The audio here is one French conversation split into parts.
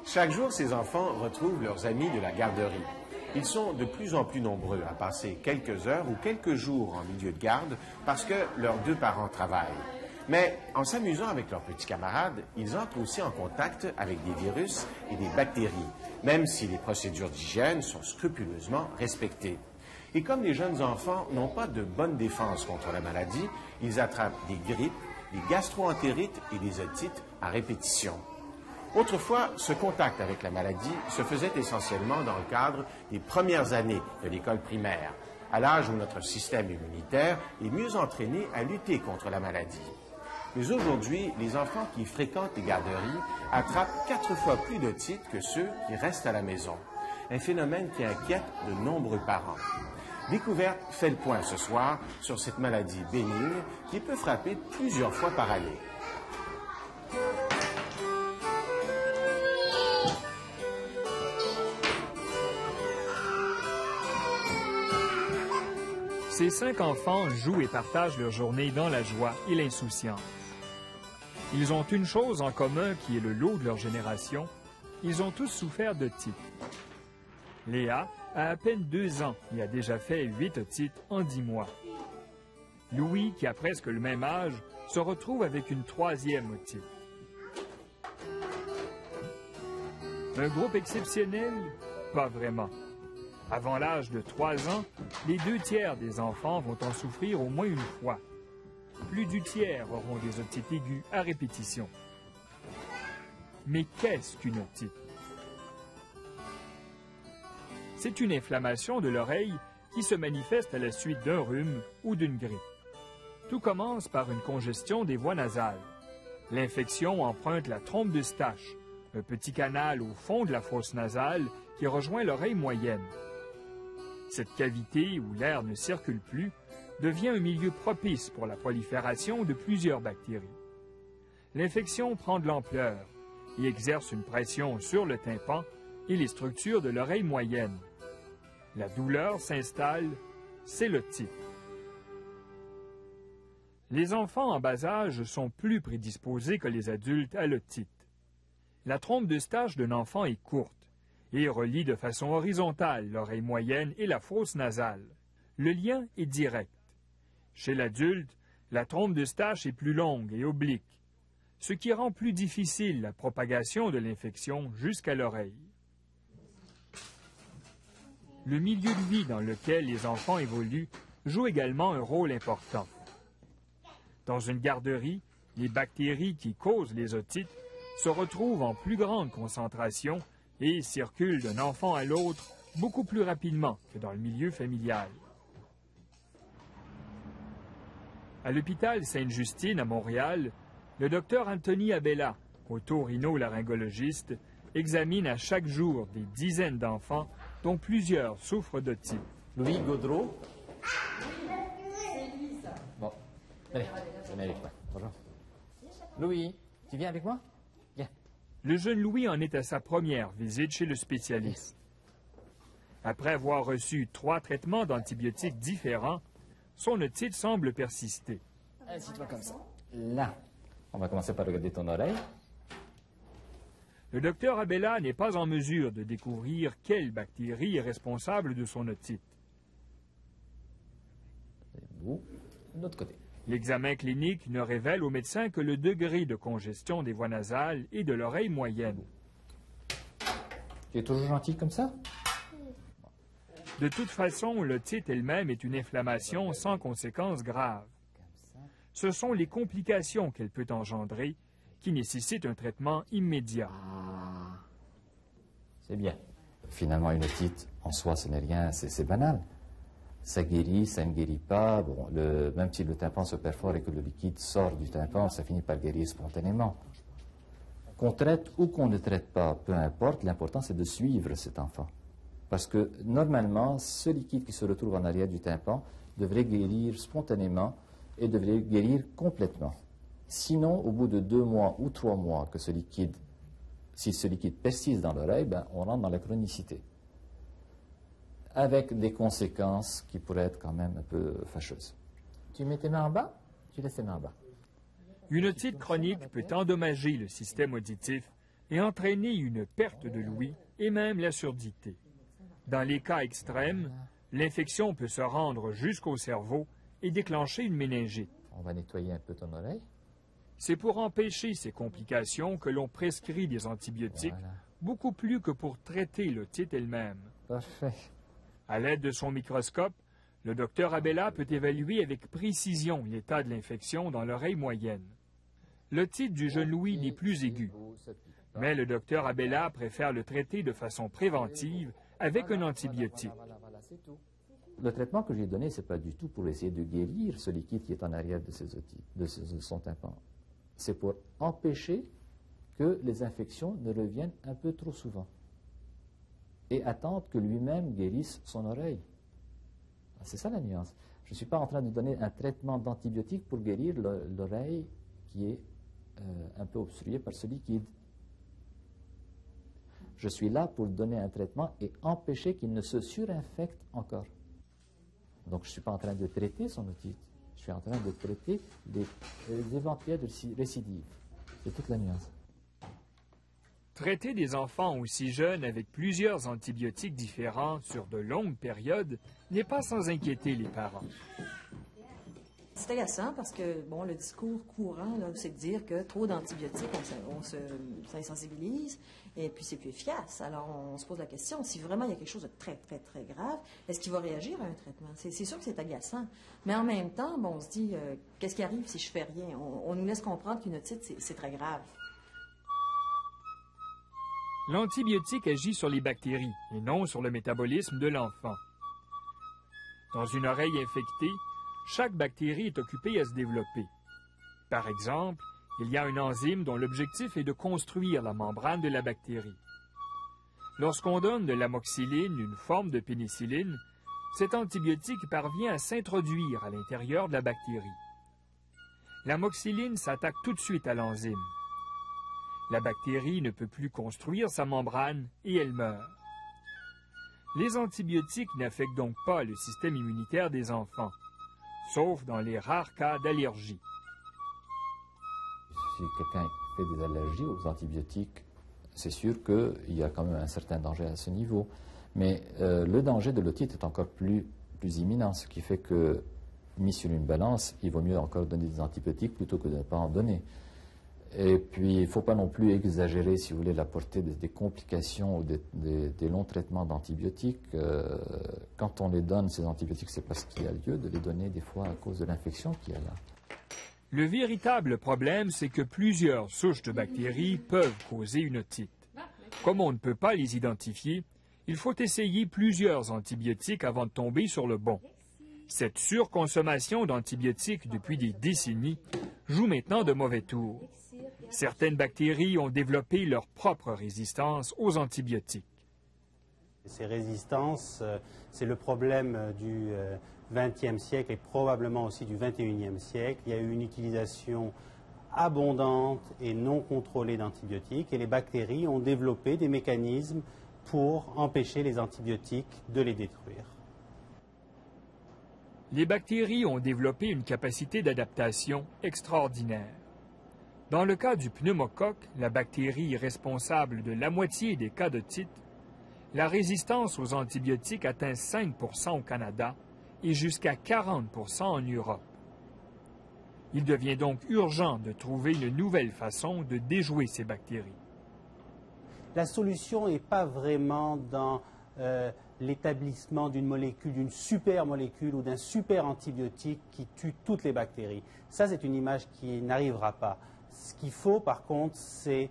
Chaque jour, ces enfants retrouvent leurs amis de la garderie. Ils sont de plus en plus nombreux à passer quelques heures ou quelques jours en milieu de garde parce que leurs deux parents travaillent. Mais en s'amusant avec leurs petits camarades, ils entrent aussi en contact avec des virus et des bactéries, même si les procédures d'hygiène sont scrupuleusement respectées. Et comme les jeunes enfants n'ont pas de bonne défense contre la maladie, ils attrapent des grippes, des gastro-entérites et des otites à répétition. Autrefois, ce contact avec la maladie se faisait essentiellement dans le cadre des premières années de l'école primaire, à l'âge où notre système immunitaire est mieux entraîné à lutter contre la maladie. Mais aujourd'hui, les enfants qui fréquentent les garderies attrapent 4 fois plus d'otites que ceux qui restent à la maison, un phénomène qui inquiète de nombreux parents. Découverte fait le point ce soir sur cette maladie bénigne qui peut frapper plusieurs fois par année. Ces 5 enfants jouent et partagent leur journée dans la joie et l'insouciance. Ils ont une chose en commun qui est le lot de leur génération. Ils ont tous souffert d'otite. Léa a à peine 2 ans et a déjà fait 8 otites en 10 mois. Louis, qui a presque le même âge, se retrouve avec une 3e otite. Un groupe exceptionnel? Pas vraiment. Avant l'âge de 3 ans, les 2 tiers des enfants vont en souffrir au moins une fois. Plus du tiers auront des otites aiguës à répétition. Mais qu'est-ce qu'une otite? C'est une inflammation de l'oreille qui se manifeste à la suite d'un rhume ou d'une grippe. Tout commence par une congestion des voies nasales. L'infection emprunte la trompe d'Eustache, un petit canal au fond de la fosse nasale qui rejoint l'oreille moyenne. Cette cavité où l'air ne circule plus devient un milieu propice pour la prolifération de plusieurs bactéries. L'infection prend de l'ampleur et exerce une pression sur le tympan et les structures de l'oreille moyenne. La douleur s'installe, c'est l'otite. Les enfants en bas âge sont plus prédisposés que les adultes à l'otite. La trompe d'Eustache d'un enfant est courte et relie de façon horizontale l'oreille moyenne et la fosse nasale. Le lien est direct. Chez l'adulte, la trompe d'Eustache est plus longue et oblique, ce qui rend plus difficile la propagation de l'infection jusqu'à l'oreille. Le milieu de vie dans lequel les enfants évoluent joue également un rôle important. Dans une garderie, les bactéries qui causent les otites se retrouvent en plus grande concentration et circulent d'un enfant à l'autre beaucoup plus rapidement que dans le milieu familial. À l'hôpital Sainte-Justine à Montréal, le docteur Anthony Abella, otorhinolaryngologiste, examine à chaque jour des dizaines d'enfants dont plusieurs souffrent d'otite. Louis Gaudreau. Bon, allez, venez avec moi. Bonjour. Louis, tu viens avec moi? Viens. Le jeune Louis en est à sa première visite chez le spécialiste. Après avoir reçu 3 traitements d'antibiotiques différents, son otite semble persister. Assis-toi comme ça. Là. On va commencer par regarder ton oreille. Le docteur Abella n'est pas en mesure de découvrir quelle bactérie est responsable de son otite. Ou de l'autre côté. L'examen clinique ne révèle au médecin que le degré de congestion des voies nasales et de l'oreille moyenne. Tu es toujours gentil comme ça? De toute façon, l'otite elle-même est une inflammation sans conséquences graves. Ce sont les complications qu'elle peut engendrer qui nécessitent un traitement immédiat. C'est bien. Finalement, une otite, en soi, ce n'est rien, c'est banal. Ça guérit, ça ne guérit pas. Bon, même si le tympan se perfore et que le liquide sort du tympan, ça finit par guérir spontanément. Qu'on traite ou qu'on ne traite pas, peu importe, l'important c'est de suivre cet enfant. Parce que normalement, ce liquide qui se retrouve en arrière du tympan devrait guérir spontanément et devrait guérir complètement. Sinon, au bout de 2 mois ou 3 mois que si ce liquide persiste dans l'oreille, ben, on rentre dans la chronicité. Avec des conséquences qui pourraient être quand même un peu fâcheuses. Tu mets tes mains en bas, tu laisses tes mains en bas. Une otite chronique peut endommager le système auditif et entraîner une perte de l'ouïe et même la surdité. Dans les cas extrêmes, l'infection peut se rendre jusqu'au cerveau et déclencher une méningite. On va nettoyer un peu ton oreille. C'est pour empêcher ces complications que l'on prescrit des antibiotiques, Voilà. beaucoup plus que pour traiter l'otite elle-même. Parfait. À l'aide de son microscope, le docteur Abella peut évaluer avec précision l'état de l'infection dans l'oreille moyenne. L'otite du jeune Louis n'est plus aiguë, mais le docteur Abella préfère le traiter de façon préventive avec un antibiotique. Le traitement que j'ai donné, ce n'est pas du tout pour essayer de guérir ce liquide qui est en arrière de son tympan. C'est pour empêcher que les infections ne reviennent un peu trop souvent et attendre que lui-même guérisse son oreille. C'est ça la nuance. Je ne suis pas en train de donner un traitement d'antibiotique pour guérir l'oreille qui est un peu obstruée par ce liquide. Je suis là pour donner un traitement et empêcher qu'il ne se surinfecte encore. Donc je ne suis pas en train de traiter son otite, je suis en train de traiter les éventuelles récidives. C'est toute la nuance. Traiter des enfants aussi jeunes avec plusieurs antibiotiques différents sur de longues périodes n'est pas sans inquiéter les parents. C'est agaçant parce que, bon, le discours courant, c'est de dire que trop d'antibiotiques, ça insensibilise et puis c'est plus efficace. Alors, on se pose la question, si vraiment il y a quelque chose de très, très, très grave, est-ce qu'il va réagir à un traitement? C'est sûr que c'est agaçant. Mais en même temps, bon, on se dit, qu'est-ce qui arrive si je fais rien? On nous laisse comprendre qu'une otite, c'est très grave. L'antibiotique agit sur les bactéries et non sur le métabolisme de l'enfant. Dans une oreille infectée, chaque bactérie est occupée à se développer. Par exemple, il y a une enzyme dont l'objectif est de construire la membrane de la bactérie. Lorsqu'on donne de l'amoxyline, une forme de pénicilline, cet antibiotique parvient à s'introduire à l'intérieur de la bactérie. L'amoxyline s'attaque tout de suite à l'enzyme. La bactérie ne peut plus construire sa membrane et elle meurt. Les antibiotiques n'affectent donc pas le système immunitaire des enfants, sauf dans les rares cas d'allergie. Si quelqu'un fait des allergies aux antibiotiques, c'est sûr qu'il y a quand même un certain danger à ce niveau. Mais le danger de l'otite est encore plus imminent, ce qui fait que, mis sur une balance, il vaut mieux encore donner des antibiotiques plutôt que de ne pas en donner. Et puis, il ne faut pas non plus exagérer, si vous voulez, la portée des complications ou des longs traitements d'antibiotiques. Quand on les donne, ces antibiotiques, c'est parce qu'il y a lieu de les donner des fois à cause de l'infection qu'il y a là. Le véritable problème, c'est que plusieurs souches de bactéries peuvent causer une otite. Comme on ne peut pas les identifier, il faut essayer plusieurs antibiotiques avant de tomber sur le bon. Cette surconsommation d'antibiotiques depuis des décennies joue maintenant de mauvais tours. Certaines bactéries ont développé leur propre résistance aux antibiotiques. Ces résistances, c'est le problème du XXe siècle et probablement aussi du XXIe siècle. Il y a eu une utilisation abondante et non contrôlée d'antibiotiques et les bactéries ont développé des mécanismes pour empêcher les antibiotiques de les détruire. Les bactéries ont développé une capacité d'adaptation extraordinaire. Dans le cas du pneumocoque, la bactérie responsable de la moitié des cas d'otite, la résistance aux antibiotiques atteint 5 % au Canada et jusqu'à 40 % en Europe. Il devient donc urgent de trouver une nouvelle façon de déjouer ces bactéries. La solution n'est pas vraiment dans l'établissement d'une molécule, d'une super molécule ou d'un super antibiotique qui tue toutes les bactéries. Ça, c'est une image qui n'arrivera pas. Ce qu'il faut, par contre, c'est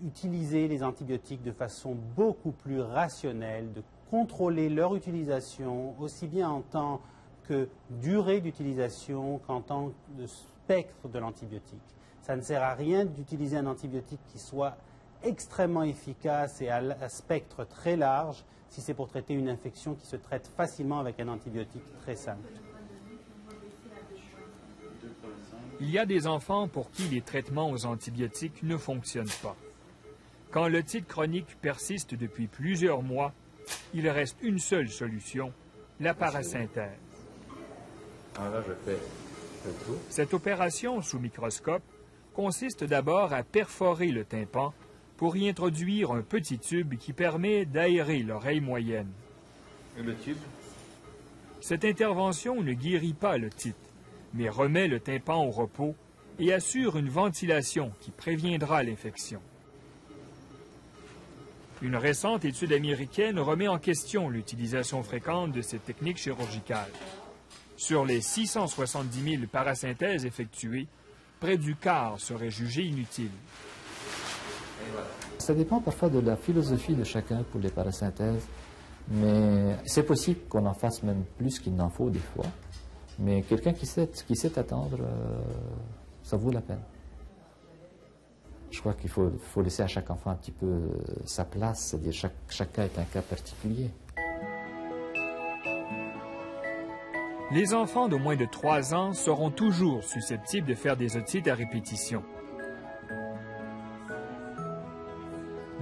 utiliser les antibiotiques de façon beaucoup plus rationnelle, de contrôler leur utilisation, aussi bien en tant que durée d'utilisation qu'en tant que spectre de l'antibiotique. Ça ne sert à rien d'utiliser un antibiotique qui soit extrêmement efficace et à spectre très large si c'est pour traiter une infection qui se traite facilement avec un antibiotique très simple. Il y a des enfants pour qui les traitements aux antibiotiques ne fonctionnent pas. Quand l'otite chronique persiste depuis plusieurs mois, il reste une seule solution, la parasynthèse. Ah là, je fais le tout. Cette opération sous microscope consiste d'abord à perforer le tympan pour y introduire un petit tube qui permet d'aérer l'oreille moyenne. Et le tube? Cette intervention ne guérit pas l'otite, mais remet le tympan au repos et assure une ventilation qui préviendra l'infection. Une récente étude américaine remet en question l'utilisation fréquente de cette technique chirurgicale. Sur les 670 000 parasynthèses effectuées, près du quart seraient jugées inutiles. Ça dépend parfois de la philosophie de chacun pour les parasynthèses, mais c'est possible qu'on en fasse même plus qu'il n'en faut des fois. Mais quelqu'un qui sait attendre, ça vaut la peine. Je crois qu'il faut laisser à chaque enfant un petit peu sa place, c'est-à-dire chaque cas est un cas particulier. Les enfants de moins de 3 ans seront toujours susceptibles de faire des otites à répétition.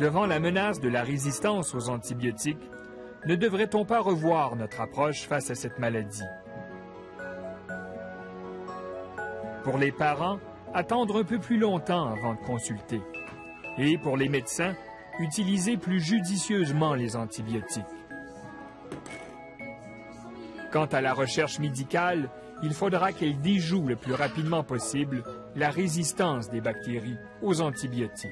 Devant la menace de la résistance aux antibiotiques, ne devrait-on pas revoir notre approche face à cette maladie? Pour les parents, attendre un peu plus longtemps avant de consulter. Et pour les médecins, utiliser plus judicieusement les antibiotiques. Quant à la recherche médicale, il faudra qu'elle déjoue le plus rapidement possible la résistance des bactéries aux antibiotiques.